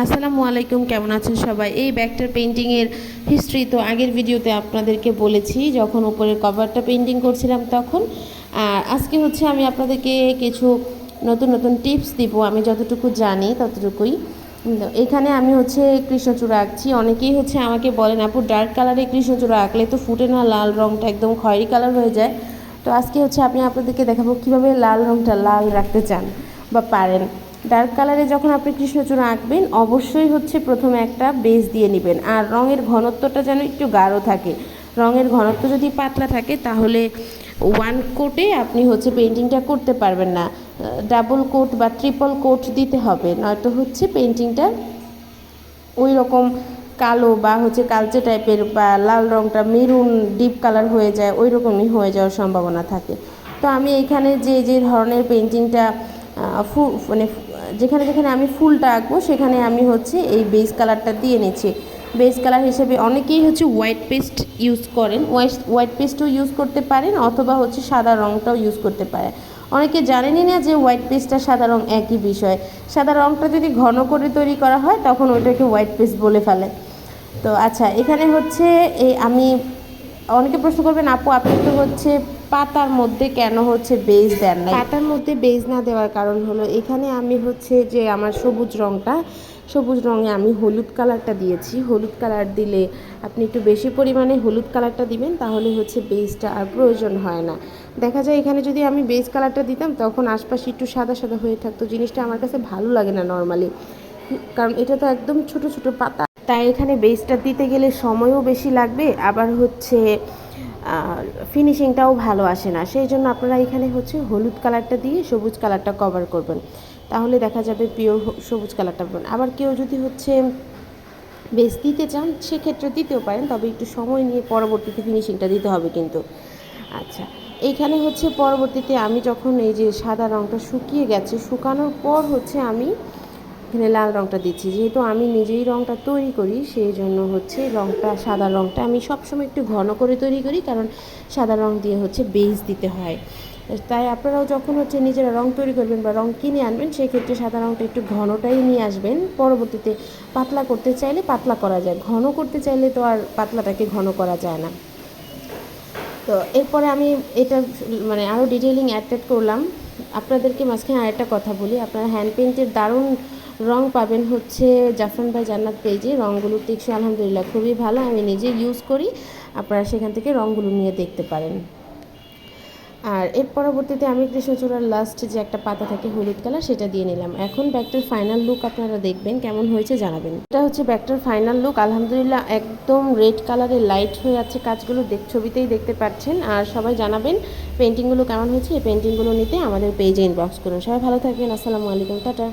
আসসালামু আলাইকুম, কেমন আছেন সবাই? এই ব্যাগটার পেন্টিংয়ের হিস্ট্রি তো আগের ভিডিওতে আপনাদেরকে বলেছি, যখন উপরের কভারটা পেন্টিং করছিলাম তখন। আর আজকে হচ্ছে আমি আপনাদেরকে কিছু নতুন নতুন টিপস দিব, আমি যতটুকু জানি ততটুকুই। এখানে আমি হচ্ছে কৃষ্ণচূড়া আঁকছি। অনেকেই হচ্ছে আমাকে বলেন, আপু ডার্ক কালারে কৃষ্ণচূড়া আঁকলে তো ফুটে না, লাল রঙটা একদম খয়েরি কালার হয়ে যায়। তো আজকে হচ্ছে আমি আপনাদেরকে দেখাবো কীভাবে লাল রঙটা লাল রাখতে চান বা পারেন। ডার্ক কালারে যখন আপনি কৃষ্ণচূড়া আঁকবেন, অবশ্যই হচ্ছে প্রথমে একটা বেস দিয়ে নেবেন। আর রঙের ঘনত্বটা যেন একটু গাঢ় থাকে। রঙের ঘনত্ব যদি পাতলা থাকে তাহলে ওয়ান কোটে আপনি হচ্ছে পেন্টিংটা করতে পারবেন না। ডাবল কোট বা ট্রিপল কোট দিতে হবে, নয়তো হচ্ছে পেন্টিংটা ওই রকম কালো বা হচ্ছে কালচে টাইপের বা লাল রঙটা মেরুন ডিপ কালার হয়ে যায়, ওই রকমই হয়ে যাওয়ার সম্ভাবনা থাকে। তো আমি এখানে যে যে ধরনের পেন্টিংটা মানে যেখানে যেখানে আমি ফুলটা আঁকবো সেখানে আমি হচ্ছে এই বেস কালারটা দিয়ে নিচ্ছি। বেস কালার হিসেবে অনেকেই হচ্ছে হোয়াইট পেস্ট ইউজ করেন, হোয়াইট পেস্টও ইউজ করতে পারেন, অথবা হচ্ছে সাদা রঙটাও ইউজ করতে পারেন। অনেকে জানেনই না যে হোয়াইট পেস্ট আর সাদা রঙ একই বিষয়। সাদা রঙটা যদি ঘন করে তৈরি করা হয় তখন ওইটাকে হোয়াইট পেস্ট বলে ফেলে। তো আচ্ছা, এখানে হচ্ছে আমি অনেকে প্রশ্ন করবেন, আপু আপনি তো হচ্ছে পাতার মধ্যে কেন হচ্ছে বেজ দেন না? পাতার মধ্যে বেজ না দেওয়ার কারণ হলো, এখানে আমি হচ্ছে যে আমার সবুজ রঙে আমি হলুদ কালারটা দিয়েছি। হলুদ কালার দিলে আপনি একটু বেশি পরিমাণে হলুদ কালারটা দিবেন, তাহলে হচ্ছে বেজটা আর প্রয়োজন হয় না। দেখা যায় এখানে যদি আমি বেজ কালারটা দিতাম তখন আশপাশে একটু সাদা সাদা হয়ে থাকতো, জিনিসটা আমার কাছে ভালো লাগে না নর্মালি, কারণ এটা তো একদম ছোট ছোট পাতা। তাই এখানে বেসটা দিতে গেলে সময়ও বেশি লাগবে, আবার হচ্ছে ফিনিশিংটাও ভালো আসে না। সেই জন্য আপনারা এখানে হচ্ছে হলুদ কালারটা দিয়ে সবুজ কালারটা কভার করবেন, তাহলে দেখা যাবে পিওর সবুজ কালারটা পাবেন। আবার কেউ যদি হচ্ছে বেস দিতে চান সেক্ষেত্রে দিতেও পারেন, তবে একটু সময় নিয়ে পরবর্তীতে ফিনিশিংটা দিতে হবে কিন্তু। আচ্ছা, এইখানে হচ্ছে পরবর্তীতে আমি যখন এই যে সাদা রঙটা শুকিয়ে গেছে, শুকানোর পর হচ্ছে আমি এখানে লাল রঙটা দিচ্ছি। যেহেতু আমি নিজেই রঙটা তৈরি করি, সেই জন্য হচ্ছে রঙটা, সাদা রঙটা আমি সবসময় একটু ঘন করে তৈরি করি, কারণ সাদা রঙ দিয়ে হচ্ছে বেস দিতে হয়। তাই আপনারাও যখন হচ্ছে নিজেরা রঙ তৈরি করবেন বা রঙ কিনে আনবেন, সেক্ষেত্রে সাদা রঙটা একটু ঘনটাই নিয়ে আসবেন। পরবর্তীতে পাতলা করতে চাইলে পাতলা করা যায়, ঘন করতে চাইলে তো আর পাতলাটাকে ঘন করা যায় না। তো এরপরে আমি এটা মানে আরও ডিটেইলিং অ্যাড করলাম। আপনাদেরকে মাঝখানে আরেকটা কথা বলি, আপনারা হ্যান্ড পেইন্টের দারুণ রং পাবেন হচ্ছে জাফরান ভাই জান্নাত পেজে। রঙগুলো টেকসই আলহামদুলিল্লাহ খুবই ভালো, আমি নিজে ইউজ করি। আপনারা সেখান থেকে রঙগুলো নিয়ে দেখতে পারেন। আর এর পরবর্তীতে আমি কৃষ্ণচূড়ার লাস্ট যে একটা পাতা থাকে হলুদ কালার, সেটা দিয়ে নিলাম। এখন ব্যাগটার ফাইনাল লুক আপনারা দেখবেন, কেমন হয়েছে জানাবেন। এটা হচ্ছে ব্যাগটার ফাইনাল লুক, আলহামদুলিল্লাহ একদম রেড কালারে লাইট হয়ে আছে কাজগুলো, ছবিতেই দেখতে পাচ্ছেন। আর সবাই জানাবেন পেন্টিংগুলো কেমন হয়েছে। এই পেন্টিংগুলো নিতে আমাদের পেজে ইনবক্স করুন। সবাই ভালো থাকবেন, আসসালামু আলাইকুম, টাটা।